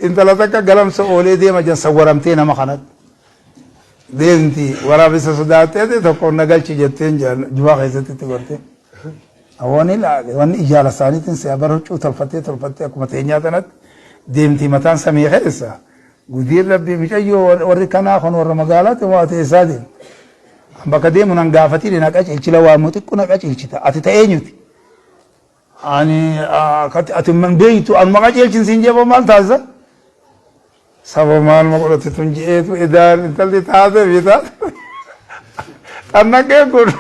intala takka galamsa oolee deema jan sawwaramtee nama kanatti deemti waraabessa sodaattee tokko na galchi jetteen jubaa keessatti itti gortee awwaani laale wanni ijaala isaaniitiin si'a bara huccuu tolfattee akkuma teenyaa tanatti deemti mataan samii keessa gudiin rabbii micayyoo warri kanaa kun warra magaalaatti waa teessaa deemti bakka deemu nan gaafatii na qaceelchila waa muxiqqu na qaceelchita ati ta'ee nyuti ani ati man beeytu an ma qaceelchin siin jeba maal taasisa saba maal ma godhate tun jeetu edaan intalli taate bitaat annaqee kun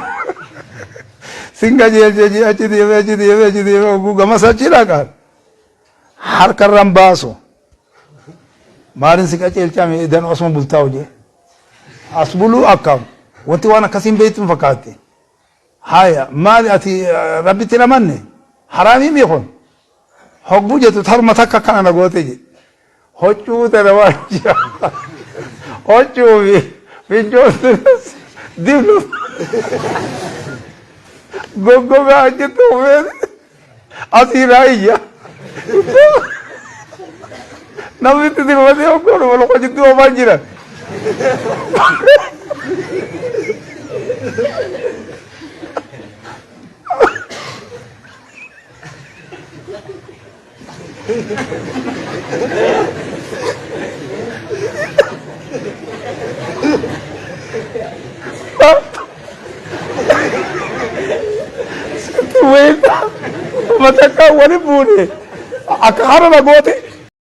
sin qaceelche achi deeme oguu gamas achi dhaqaan harkarran baasu maalin si qaceelchame edan osuma bultaa hojee as buluu akkam wanti waan akkasiin beeytuun fakkaatti haya maali ati rabbitti namanne haraamii miikon hogguu jettu tarma takka kana na goote je hoccuu tana waan jira hoccuu fi fincoontunas dibnu goggogaa jettu ufeete asiiraa iyya namni itti dirmatee hoggoon walqa jidduu oofaan jiran Wait, mata ka wani bune. Akara na gote.